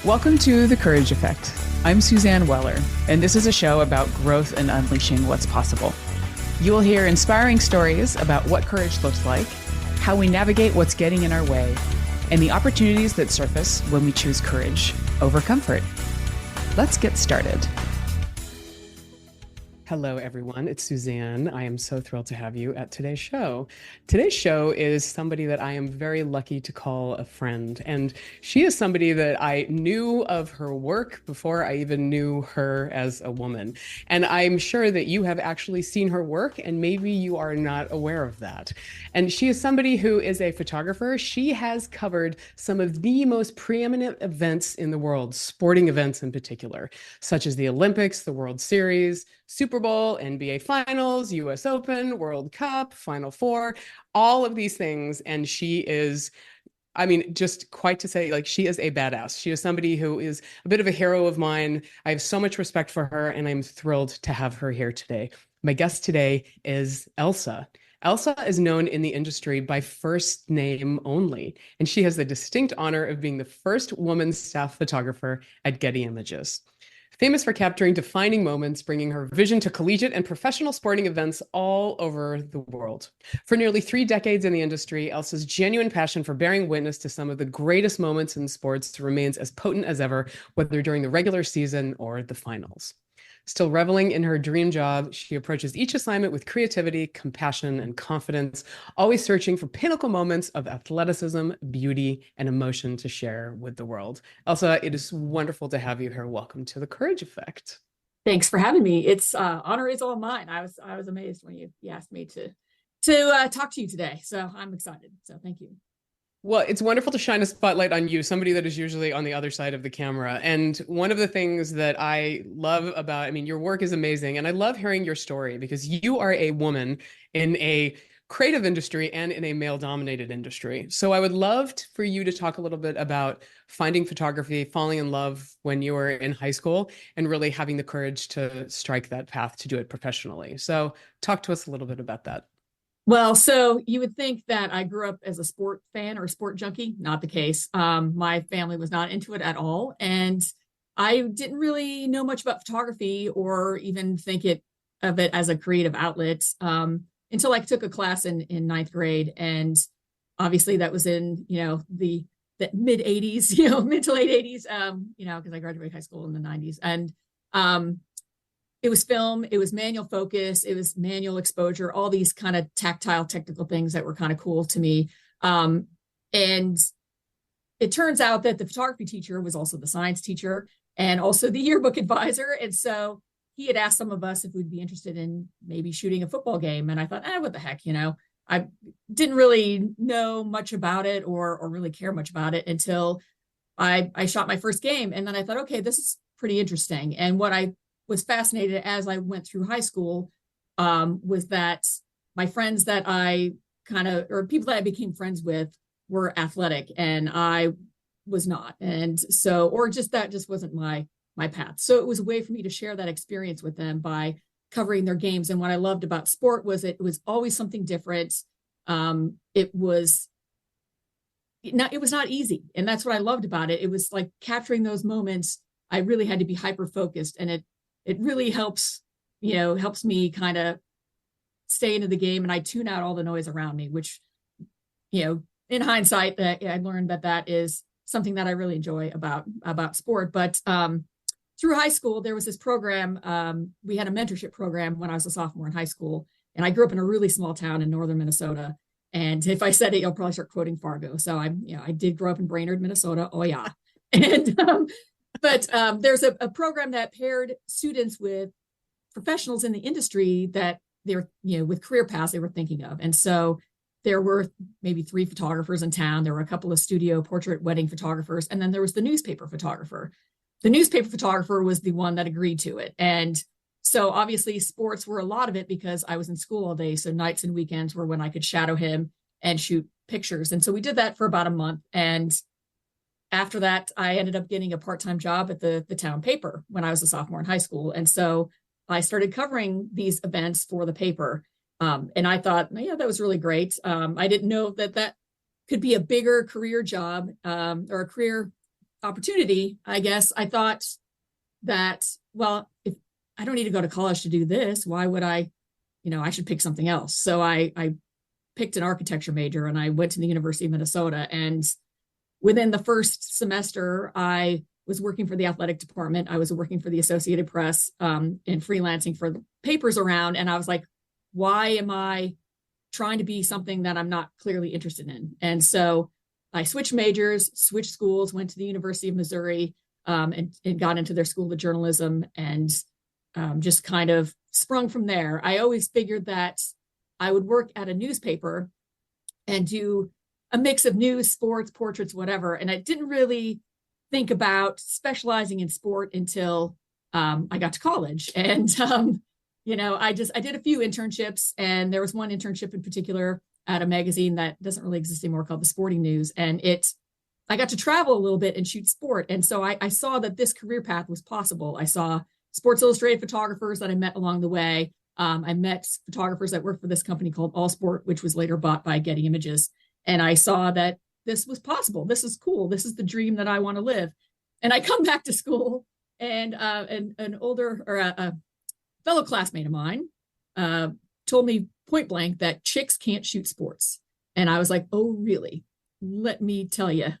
Welcome to The Courage Effect. I'm Suzanne Weller, and this is a show about growth and unleashing what's possible. You will hear inspiring stories about what courage looks like, how we navigate what's getting in our way, and the opportunities that surface when we choose courage over comfort. Let's get started. Hello, everyone. It's Suzanne. I am so thrilled to have you at today's show. Today's show is somebody that I am very lucky to call a friend. And she is somebody that I knew of her work before I even knew her as a woman. And I'm sure that you have actually seen her work, and maybe you are not aware of that. And she is somebody who is a photographer. She has covered some of the most preeminent events in the world, sporting events in particular, such as the Olympics, the World Series, Super Bowl, NBA Finals, US Open, World Cup, Final Four, all of these things. And she is, just quite to say, like, she is a badass. She is somebody who is a bit of a hero of mine. I have so much respect for her, and I'm thrilled to have her here today. My guest today is Elsa. Elsa is known in the industry by first name only, and she has the distinct honor of being the first woman staff photographer at Getty Images. Famous for capturing defining moments, bringing her vision to collegiate and professional sporting events all over the world. For nearly 3 decades in the industry, Elsa's genuine passion for bearing witness to some of the greatest moments in sports remains as potent as ever, whether during the regular season or the finals. Still reveling in her dream job, she approaches each assignment with creativity, compassion, and confidence, always searching for pinnacle moments of athleticism, beauty, and emotion to share with the world. Elsa, it is wonderful to have you here. Welcome to The Courage Effect. Thanks for having me. It's honor is all mine. I was amazed when you asked me to talk to you today. So I'm excited. So thank you. Well, it's wonderful to shine a spotlight on you, somebody that is usually on the other side of the camera. And one of the things that I love about, your work is amazing. And I love hearing your story because you are a woman in a creative industry and in a male-dominated industry. So I would love for you to talk a little bit about finding photography, falling in love when you were in high school, and really having the courage to strike that path to do it professionally. So talk to us a little bit about that. Well, so you would think that I grew up as a sport fan or sport junkie. Not the case. My family was not into it at all. And I didn't really know much about photography or even think of it as a creative outlet until I took a class in ninth grade. And obviously that was in, the mid 80s, mid to late 80s, because I graduated high school in the 90s. And it was film, it was manual focus, it was manual exposure, all these kind of tactile, technical things that were kind of cool to me. And it turns out that the photography teacher was also the science teacher and also the yearbook advisor. And so he had asked some of us if we'd be interested in maybe shooting a football game. And I thought, what the heck, I didn't really know much about it or really care much about it until I shot my first game. And then I thought, okay, this is pretty interesting. And what I was fascinated as I went through high school was that my friends that or people that I became friends with were athletic and I was not. And so, that just wasn't my path. So it was a way for me to share that experience with them by covering their games. And what I loved about sport was it was always something different. It was not easy. And that's what I loved about it. It was like capturing those moments. I really had to be hyper focused, and it really helps me kind of stay into the game, and I tune out all the noise around me, which, in hindsight, that I learned that is something that I really enjoy about sport. But through high school, there was this program. We had a mentorship program when I was a sophomore in high school, and I grew up in a really small town in northern Minnesota. And if I said it, you'll probably start quoting Fargo. So I did grow up in Brainerd, Minnesota. Oh yeah. And But there's a program that paired students with professionals in the industry that they're, with career paths they were thinking of. And so there were maybe 3 photographers in town. There were a couple of studio portrait wedding photographers. And then there was the newspaper photographer. The newspaper photographer was the one that agreed to it. And so obviously sports were a lot of it because I was in school all day. So nights and weekends were when I could shadow him and shoot pictures. And so we did that for about a month. And after that, I ended up getting a part-time job at the town paper when I was a sophomore in high school. And so I started covering these events for the paper. And I thought, yeah, that was really great. I didn't know that could be a bigger career job or a career opportunity, I guess, I thought that, well, if I don't need to go to college to do this, why would I, I should pick something else. So I picked an architecture major and I went to the University of Minnesota. And within the first semester, I was working for the athletic department. I was working for the Associated Press and freelancing for the papers around. And I was like, why am I trying to be something that I'm not clearly interested in? And so I switched majors, switched schools, went to the University of Missouri, and got into their school of journalism, and just kind of sprung from there. I always figured that I would work at a newspaper and do a mix of news, sports, portraits, whatever. And I didn't really think about specializing in sport until I got to college. And I did a few internships, and there was one internship in particular at a magazine that doesn't really exist anymore called The Sporting News. And I got to travel a little bit and shoot sport. And so I saw that this career path was possible. I saw Sports Illustrated photographers that I met along the way. I met photographers that worked for this company called All Sport, which was later bought by Getty Images. And I saw that this was possible. This is cool. This is the dream that I want to live. And I come back to school, and an older, or a fellow classmate of mine told me point blank that chicks can't shoot sports. And I was like, oh, really? Let me tell you,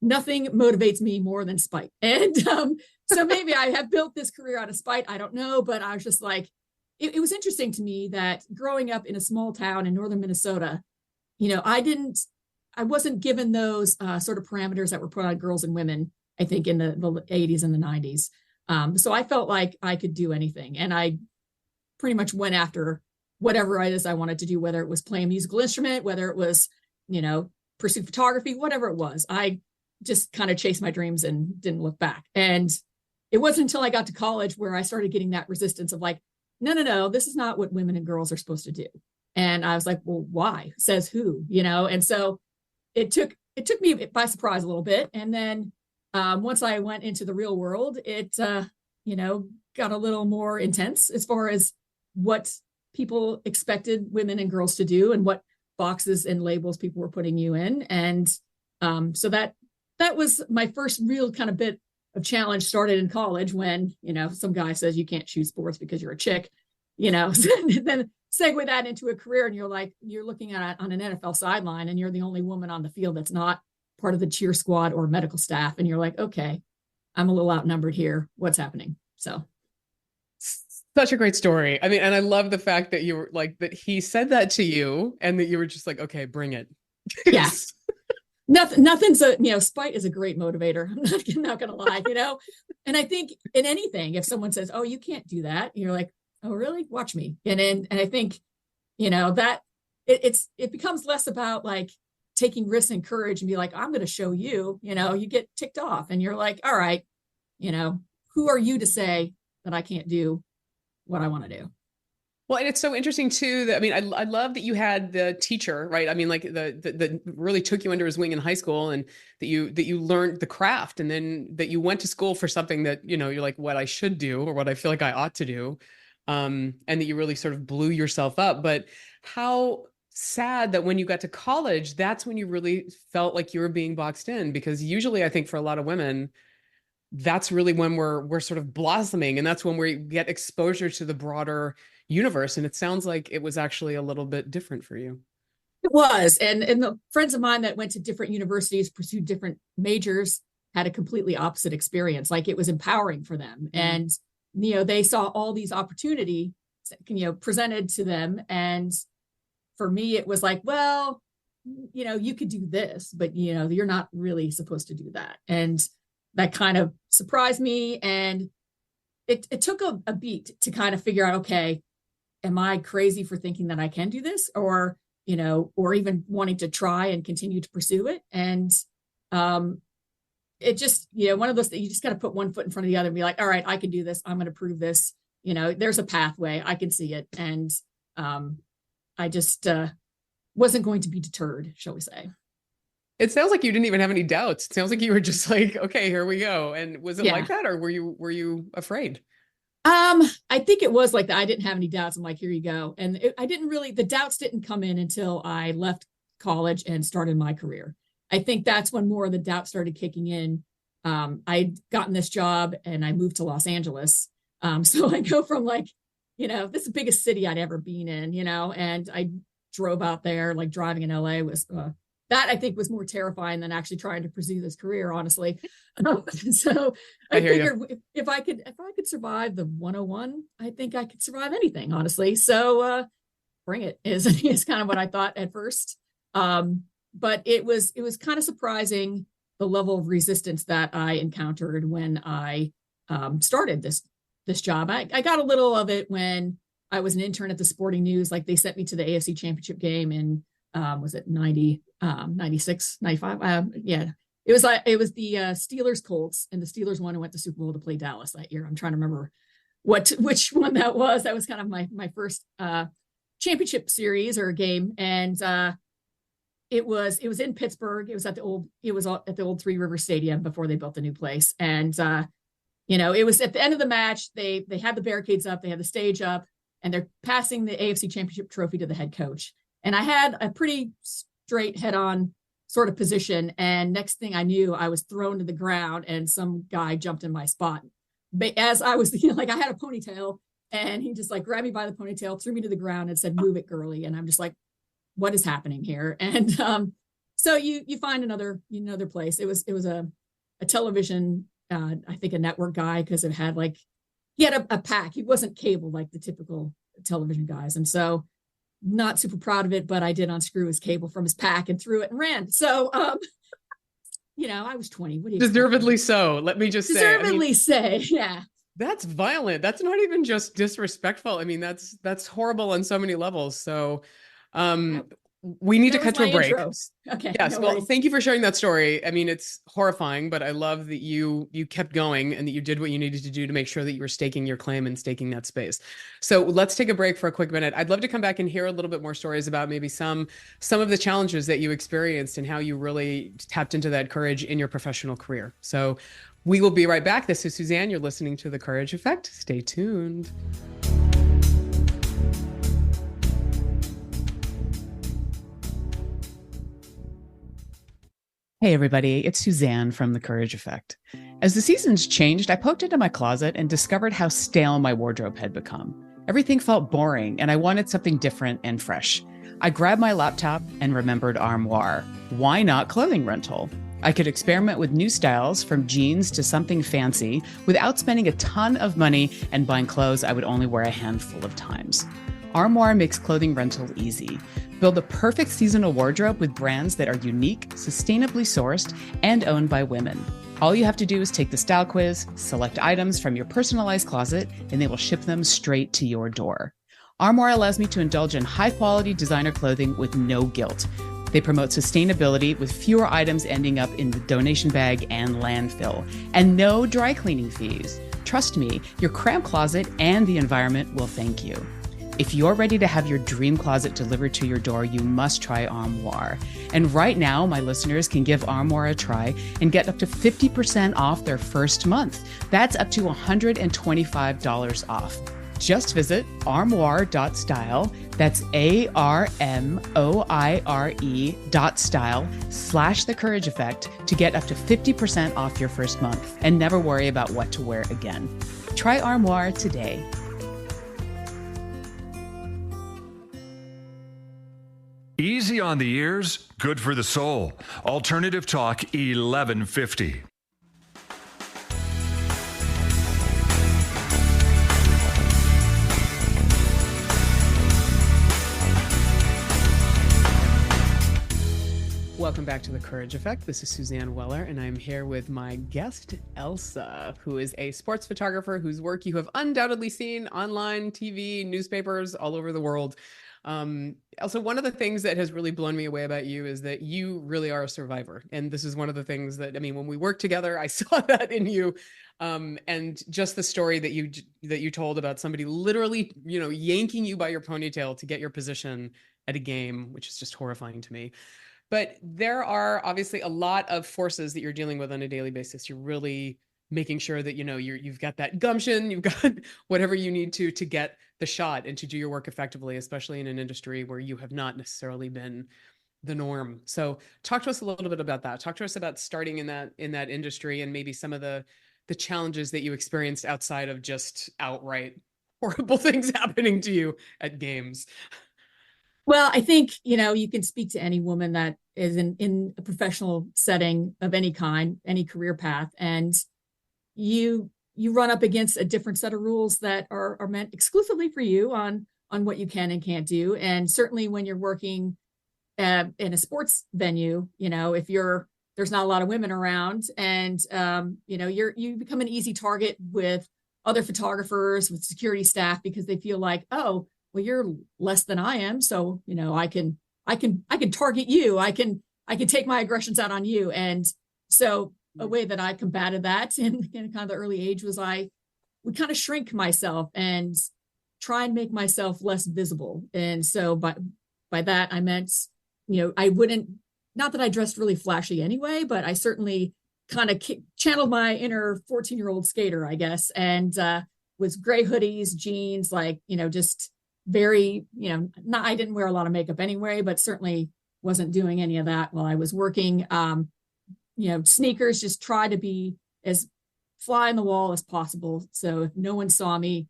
nothing motivates me more than spite. And so maybe I have built this career out of spite. I don't know, but I was just like, it was interesting to me that growing up in a small town in northern Minnesota, I wasn't given those sort of parameters that were put on girls and women, I think, in the 80s and the 90s. So I felt like I could do anything. And I pretty much went after whatever it is I wanted to do, whether it was play a musical instrument, whether it was, pursue photography, whatever it was. I just kind of chased my dreams and didn't look back. And it wasn't until I got to college where I started getting that resistance of like, no, this is not what women and girls are supposed to do. And I was like, well, why? Says who? And so it took me by surprise a little bit. And then once I went into the real world, it got a little more intense as far as what people expected women and girls to do and what boxes and labels people were putting you in. And so that was my first real kind of bit of challenge, started in college when, some guy says you can't shoot sports because you're a chick, then segue that into a career. And you're looking at it on an NFL sideline, and you're the only woman on the field that's not part of the cheer squad or medical staff. And you're like, okay, I'm a little outnumbered here. What's happening? So. Such a great story. I mean, and I love the fact that you were like, that he said that to you and that you were just like, okay, bring it. Yes. Nothing's spite is a great motivator. I'm not going to lie, and I think in anything, if someone says, oh, you can't do that, you're like, oh, really? Watch me. And I think, that it becomes less about like taking risks and courage and be like, I'm going to show you, you get ticked off and you're like, all right, who are you to say that I can't do what I want to do? Well, and it's so interesting too that, I mean, I love that you had the teacher, right? I mean, like the really took you under his wing in high school, and that you learned the craft, and then that you went to school for something that, you're like, what I should do or what I feel like I ought to do. And that you really sort of blew yourself up. But how sad that when you got to college, that's when you really felt like you were being boxed in, because usually I think for a lot of women, that's really when we're sort of blossoming, and that's when we get exposure to the broader universe. And it sounds like it was actually a little bit different for you. It was. And the friends of mine that went to different universities, pursued different majors, had a completely opposite experience. Like, it was empowering for them. And, they saw all these opportunities, presented to them. And for me, it was like, well, you could do this, but, you're not really supposed to do that. And that kind of surprised me. And it took a beat to kind of figure out, okay, am I crazy for thinking that I can do this? Or, or even wanting to try and continue to pursue it. And it just, one of those things, you just got to put one foot in front of the other and be like, all right, I can do this. I'm going to prove this. There's a pathway. I can see it. And I just wasn't going to be deterred, shall we say. It sounds like you didn't even have any doubts. It sounds like you were just like, okay, here we go. And was it like that, or were you afraid? I think it was like that. I didn't have any doubts. I'm like, here you go. And the doubts didn't come in until I left college and started my career. I think that's when more of the doubt started kicking in. I'd gotten this job and I moved to Los Angeles. So I go from like, this is the biggest city I'd ever been in, and I drove out there. Like driving in LA was that I think was more terrifying than actually trying to pursue this career, honestly. So I figured if I could survive the 101, I think I could survive anything, honestly. So bring it is kind of what I thought at first. But it was kind of surprising the level of resistance that I encountered when I started this job. I got a little of it when I was an intern at the Sporting News. Like they sent me to the AFC Championship game in was it 90, 96, 95? Yeah. It was the Steelers Colts, and the Steelers won and went to Super Bowl to play Dallas that year. I'm trying to remember which one that was. That was kind of my first championship series or game, and it was in Pittsburgh. It was at the old Three River Stadium before they built the new place, and it was at the end of the match. They had the barricades up, they had the stage up, and they're passing the AFC Championship trophy to the head coach. And I had a pretty straight head-on sort of position, and next thing I knew, I was thrown to the ground, and some guy jumped in my spot. But as I was, like I had a ponytail, and he just like grabbed me by the ponytail, threw me to the ground, and said, "Move it, girly." And I'm just like, "What is happening here?" And so you find another place. It was a television, I think a network guy, because he had a pack. He wasn't cable like the typical television guys, and so not super proud of it, but I did unscrew his cable from his pack and threw it and ran. So I was 20. What do you deservedly so? Let me just say, yeah. That's violent. That's not even just disrespectful. I mean, that's horrible on so many levels. So we need to cut to a break. Okay. Yes. Well, thank you for sharing that story. I mean, it's horrifying, but I love that you kept going and that you did what you needed to do to make sure that you were staking your claim and staking that space. So let's take a break for a quick minute. I'd love to come back and hear a little bit more stories about maybe some of the challenges that you experienced and how you really tapped into that courage in your professional career. So we will be right back. This is Suzanne. You're listening to The Courage Effect. Stay tuned. Hey everybody, it's Suzanne from The Courage Effect. As the seasons changed, I poked into my closet and discovered how stale my wardrobe had become. Everything felt boring and I wanted something different and fresh. I grabbed my laptop and remembered Armoire. Why not clothing rental? I could experiment with new styles from jeans to something fancy without spending a ton of money and buying clothes I would only wear a handful of times. Armoire makes clothing rental easy. Build the perfect seasonal wardrobe with brands that are unique, sustainably sourced, and owned by women. All you have to do is take the style quiz, select items from your personalized closet, and they will ship them straight to your door. Armoire allows me to indulge in high-quality designer clothing with no guilt. They promote sustainability with fewer items ending up in the donation bag and landfill, and no dry cleaning fees. Trust me, your cramped closet and the environment will thank you. If you're ready to have your dream closet delivered to your door, you must try Armoire. And right now, my listeners can give Armoire a try and get up to 50% off their first month. That's up to $125 off. Just visit armoire.style. That's ARMOIRE.style/The Courage Effect to get up to 50% off your first month and never worry about what to wear again. Try Armoire today. Easy on the ears, good for the soul. Alternative Talk 1150. Welcome back to The Courage Effect. This is Suzanne Weller, and I'm here with my guest, Elsa, who is a sports photographer whose work you have undoubtedly seen online, TV, newspapers all over the world. Also, one of the things that has really blown me away about you is that you really are a survivor. And this is one of the things that, I mean, when we worked together, I saw that in you. And just the story that you told about somebody literally, yanking you by your ponytail to get your position at a game, which is just horrifying to me. But there are obviously a lot of forces that you're dealing with on a daily basis. You're really making sure that, you've got that gumption, you've got whatever you need to get the shot and to do your work effectively, especially in an industry where you have not necessarily been the norm. So talk to us a little bit about that. Talk to us about starting in that industry and maybe some of the challenges that you experienced outside of just outright horrible things happening to you at games. Well, I think, you can speak to any woman that is in a professional setting of any kind, any career path, and you run up against a different set of rules that are meant exclusively for you on what you can and can't do. And certainly when you're working in a sports venue, if there's not a lot of women around, and you become an easy target with other photographers, with security staff, because they feel like, oh, well, you're less than I am, so I can target you. I can take my aggressions out on you. And so a way that I combated that in kind of the early age was I would kind of shrink myself and try and make myself less visible. And so by that I meant, I wouldn't, not that I dressed really flashy anyway, but I certainly kind of channeled my inner 14-year-old skater, I guess, and was gray hoodies, jeans, just very, I didn't wear a lot of makeup anyway, but certainly wasn't doing any of that while I was working. Sneakers, just try to be as fly on the wall as possible. So if no one saw me,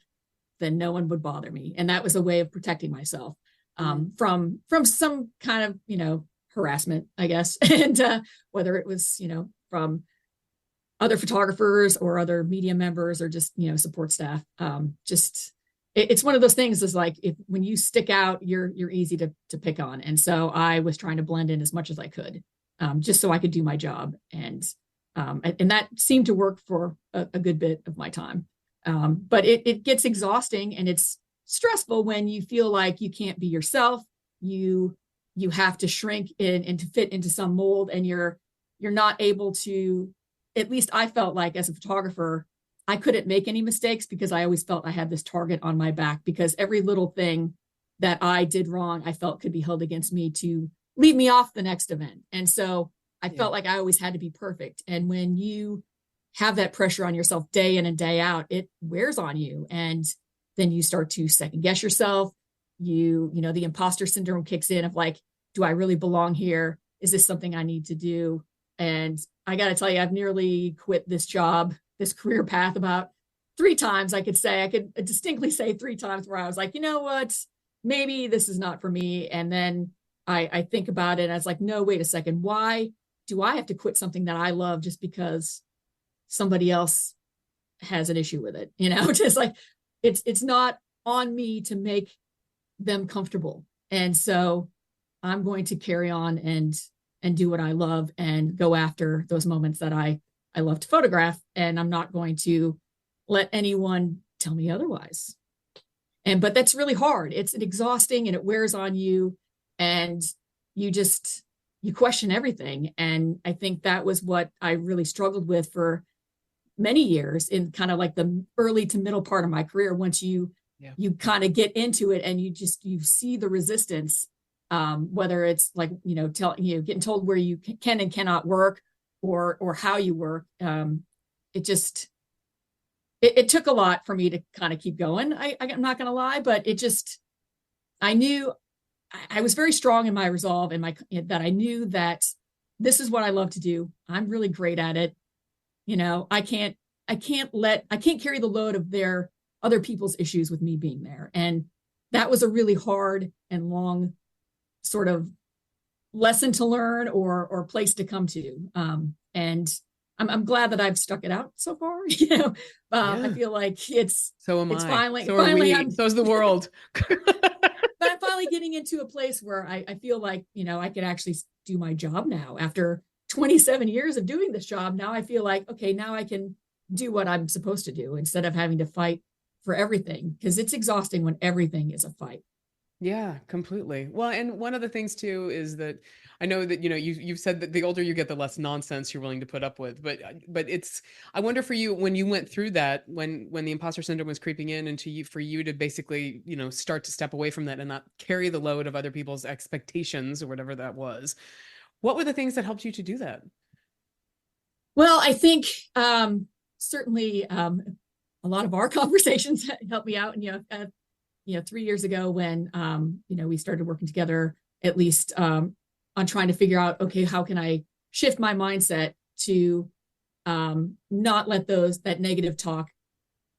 then no one would bother me. And that was a way of protecting myself from some kind of, harassment, I guess. And whether it was, from other photographers or other media members or just, support staff. It's one of those things is like, when you stick out, you're easy to pick on. And so I was trying to blend in as much as I could, just so I could do my job. And that seemed to work for a good bit of my time. But it gets exhausting and it's stressful when you feel like you can't be yourself. You have to shrink in and to fit into some mold, and you're not able to, at least I felt like as a photographer, I couldn't make any mistakes because I always felt I had this target on my back, because every little thing that I did wrong, I felt could be held against me to leave me off the next event. And so I felt like I always had to be perfect. And when you have that pressure on yourself day in and day out, it wears on you. And then you start to second guess yourself. The imposter syndrome kicks in of like, do I really belong here? Is this something I need to do? And I got to tell you, I've nearly quit this job, this career path about 3 times. I could distinctly say 3 times where I was like, you know what, maybe this is not for me. And then I think about it and I was like, no, wait a second. Why do I have to quit something that I love just because somebody else has an issue with it? Just like, it's not on me to make them comfortable. And so I'm going to carry on and do what I love and go after those moments that I love to photograph. And I'm not going to let anyone tell me otherwise. But that's really hard. It's exhausting and it wears on you, and you question everything. And I think that was what I really struggled with for many years in kind of like the early to middle part of my career. Once you kind of get into it and you see the resistance, whether it's like, getting told where you can and cannot work or how you work. It took a lot for me to kind of keep going. I'm not going to lie, but I knew I was very strong in my resolve and that I knew that this is what I love to do. I'm really great at it. I can't carry the load of their other people's issues with me being there. And that was a really hard and long sort of lesson to learn or place to come to. And I'm glad that I've stuck it out so far. I feel like so am I. Finally, so are we. So's the world. But I'm finally getting into a place where I feel like, I can actually do my job now. After 27 years of doing this job, now I feel like, okay, now I can do what I'm supposed to do instead of having to fight for everything, because it's exhausting when everything is a fight. Yeah, completely. Well, and one of the things too is that I know that, you've said that the older you get, the less nonsense you're willing to put up with. But I wonder for you, when you went through that, when the imposter syndrome was creeping in, and for you to basically, start to step away from that and not carry the load of other people's expectations or whatever that was, what were the things that helped you to do that? Well, I think certainly a lot of our conversations helped me out. And 3 years ago when we started working together, at least on trying to figure out, okay, how can I shift my mindset to not let that negative talk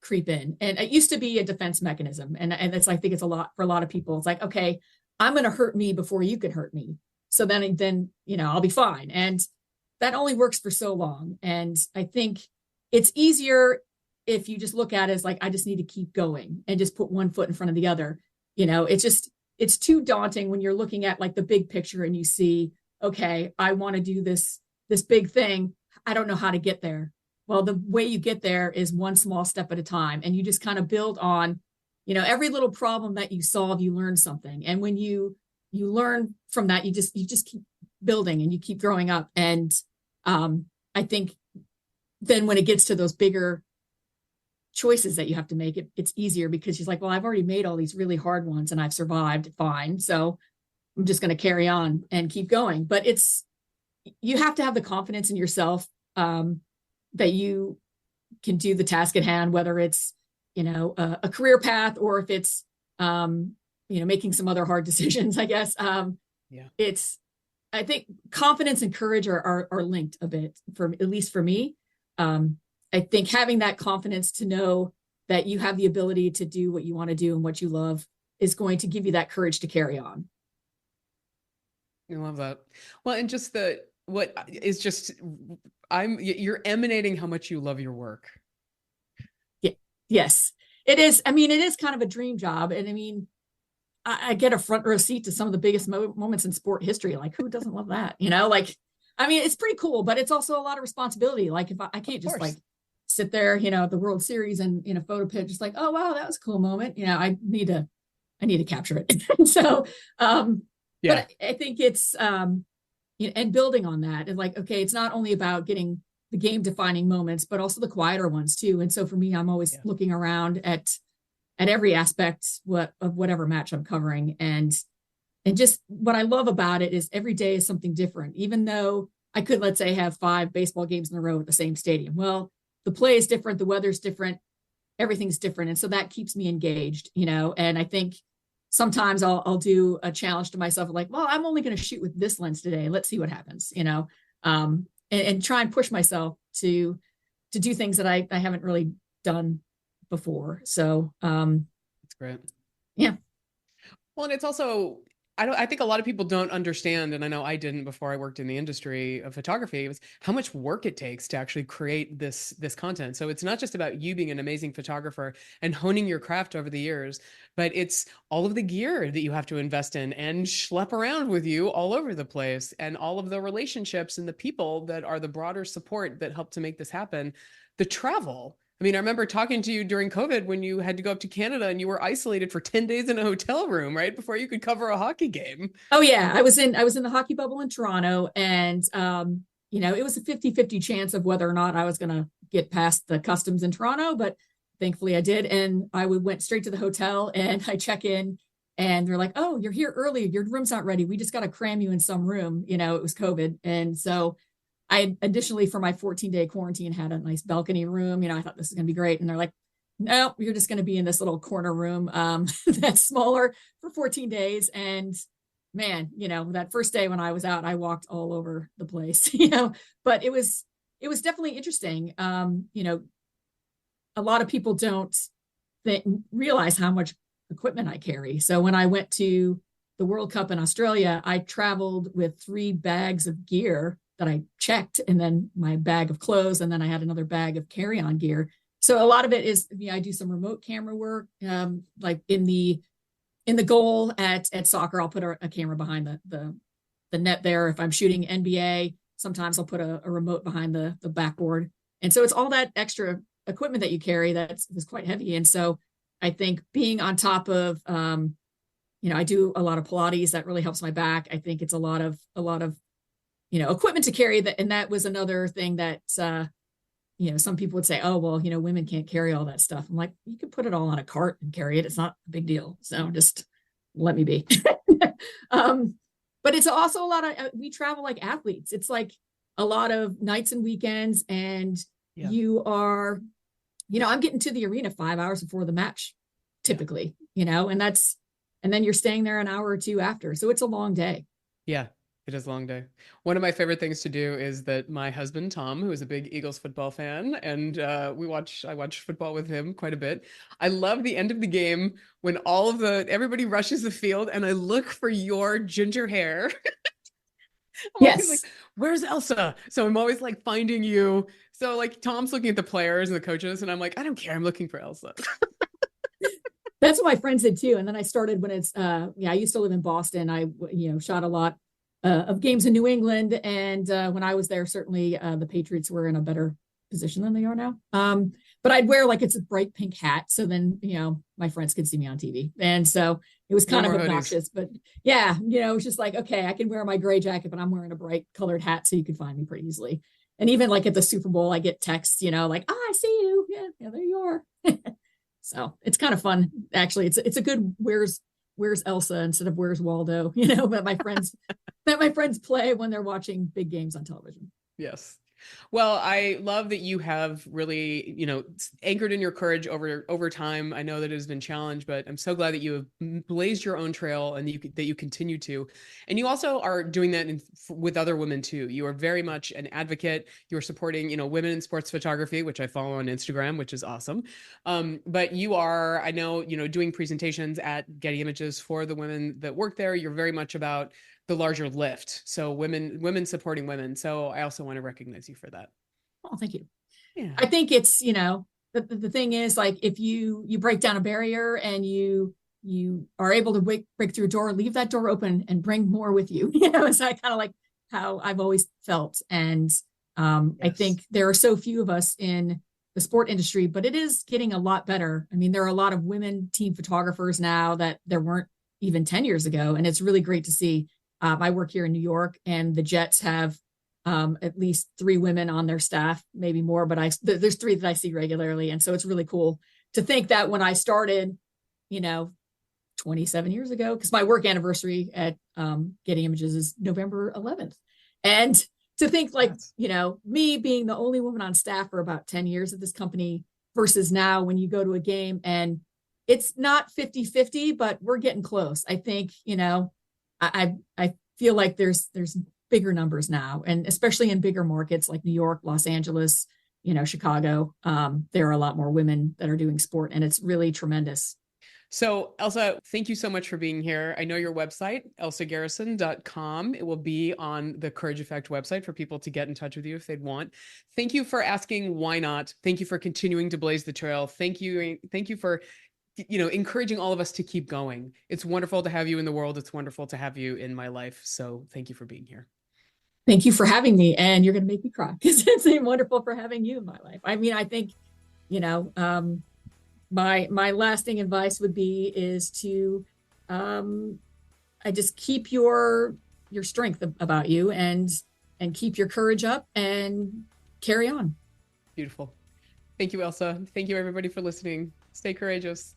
creep in. And it used to be a defense mechanism. And that's, I think it's a lot for a lot of people. It's like, okay, I'm going to hurt me before you can hurt me. So then, I'll be fine. And that only works for so long. And I think it's easier if you just look at it as like, I just need to keep going and just put one foot in front of the other. It's too daunting when you're looking at like the big picture and you see, okay, I want to do this big thing. I don't know how to get there. Well, the way you get there is one small step at a time. And you just kind of build on, every little problem that you solve, you learn something. And when you learn from that, you just keep building and you keep growing up. And I think then when it gets to those bigger choices that you have to make, it's easier because she's like, well, I've already made all these really hard ones and I've survived fine. So I'm just going to carry on and keep going. But you have to have the confidence in yourself that you can do the task at hand, whether it's, a career path or if it's, making some other hard decisions, I guess. I think confidence and courage are linked a bit, at least for me. I think having that confidence to know that you have the ability to do what you want to do and what you love is going to give you that courage to carry on. I love that. Well, and you're emanating how much you love your work. Yeah. Yes, it is. I mean, it is kind of a dream job. And I mean, I get a front row seat to some of the biggest moments in sport history. Like, who doesn't love that? It's pretty cool, but it's also a lot of responsibility. Like, if I can't just like sit there, at the World Series and in a photo pit, just like, oh, wow, that was a cool moment. I need to capture it. So, but I think it's, and building on that and like, okay, it's not only about getting the game defining moments, but also the quieter ones too. And so for me, I'm always looking around at every aspect of whatever match I'm covering. And just what I love about it is every day is something different, even though I could, let's say, have 5 baseball games in a row at the same stadium. Well, the play is different. The weather's different. Everything's different. And so that keeps me engaged, and I think sometimes I'll do a challenge to myself, like, well, I'm only going to shoot with this lens today. Let's see what happens, and try and push myself to do things that I haven't really done before. So that's great. Yeah. Well, and it's also, I think a lot of people don't understand, and I know I didn't before I worked in the industry of photography, was how much work it takes to actually create this content. So it's not just about you being an amazing photographer and honing your craft over the years, but it's all of the gear that you have to invest in and schlep around with you all over the place, and all of the relationships and the people that are the broader support that help to make this happen. The travel. I mean, I remember talking to you during COVID when you had to go up to Canada and you were isolated for 10 days in a hotel room, right? Before you could cover a hockey game. Oh yeah. I was in the hockey bubble in Toronto, and, it was a 50-50 chance of whether or not I was going to get past the customs in Toronto, but thankfully I did. And I went straight to the hotel and I check in and they're like, oh, you're here early. Your room's not ready. We just got to cram you in some room. It was COVID. And so I additionally, for my 14-day quarantine, had a nice balcony room. I thought this is going to be great. And they're like, no, you're just going to be in this little corner room that's smaller for 14 days. And man, that first day when I was out, I walked all over the place, but it was definitely interesting. A lot of people don't realize how much equipment I carry. So when I went to the World Cup in Australia, I traveled with 3 bags of gear that I checked, and then my bag of clothes, and then I had another bag of carry-on gear. So a lot of it is, I do some remote camera work, like in the goal at soccer. I'll put a camera behind the net there. If I'm shooting NBA, sometimes I'll put a remote behind the backboard. And so it's all that extra equipment that you carry that's quite heavy. And so I think being on top of, I do a lot of Pilates that really helps my back. I think it's a lot of equipment to carry that. And that was another thing that, some people would say, oh, well, women can't carry all that stuff. I'm like, you can put it all on a cart and carry it. It's not a big deal. So just let me be. But it's also a lot of, we travel like athletes. It's like a lot of nights and weekends, and you are, I'm getting to the arena 5 hours before the match, typically, and then you're staying there an hour or two after. So it's a long day. Yeah. It is a long day. One of my favorite things to do is that my husband Tom, who is a big Eagles football fan, and I watch football with him quite a bit. I love the end of the game when everybody rushes the field, and I look for your ginger hair. I'm always like, Yes. "Where's Elsa?" So I'm always like finding you. So like Tom's looking at the players and the coaches, and I'm like, I don't care. I'm looking for Elsa. That's what my friends did too. And then I started when I used to live in Boston. I, shot a lot of games in New England. And when I was there, certainly the Patriots were in a better position than they are now. But I'd wear like it's a bright pink hat. So then, my friends could see me on TV. And so it was No kind of more hoodies. obnoxious. But yeah, it's just like, okay, I can wear my gray jacket, but I'm wearing a bright colored hat so you can find me pretty easily. And even like at the Super Bowl, I get texts, like, I see you. Yeah, there you are. So it's kind of fun, actually. It's a good where's Elsa instead of where's Waldo, that my friends play when they're watching big games on television. Yes. Well, I love that you have really, anchored in your courage over time. I know that it has been challenged, but I'm so glad that you have blazed your own trail and that you continue to. And you also are doing that with other women too. You are very much an advocate. You're supporting, women in sports photography, which I follow on Instagram, which is awesome. But you are, I know, doing presentations at Getty Images for the women that work there. You're very much about the larger lift. So women supporting women. So I also want to recognize you for that. Oh, thank you. Yeah. I think it's, the thing is like, if you break down a barrier and you are able to break through a door, leave that door open and bring more with you. It's kind of like how I've always felt. And yes. I think there are so few of us in the sport industry, but it is getting a lot better. I mean, there are a lot of women team photographers now that there weren't even 10 years ago. And it's really great to see. I work here in New York, and the Jets have at least 3 women on their staff, maybe more, but there's 3 that I see regularly. And so it's really cool to think that when I started, 27 years ago, because my work anniversary at Getty Images is November 11th. And to think like, me being the only woman on staff for about 10 years at this company versus now when you go to a game and it's not 50-50, but we're getting close. I think, I feel like there's bigger numbers now, and especially in bigger markets like New York, Los Angeles, Chicago, there are a lot more women that are doing sport, and it's really tremendous. So Elsa, thank you so much for being here. I know your website, elsagarrison.com. It will be on the Courage Effect website for people to get in touch with you if they'd want. Thank you for asking why not. Thank you for continuing to blaze the trail. Thank you for encouraging all of us to keep going. It's wonderful to have you in the world. It's wonderful to have you in my life. So thank you for being here. Thank you for having me. And you're going to make me cry because it's wonderful for having you in my life. I mean, I think, my lasting advice would be is to, I just keep your strength about you and keep your courage up and carry on. Beautiful. Thank you, Elsa. Thank you, everybody, for listening. Stay courageous.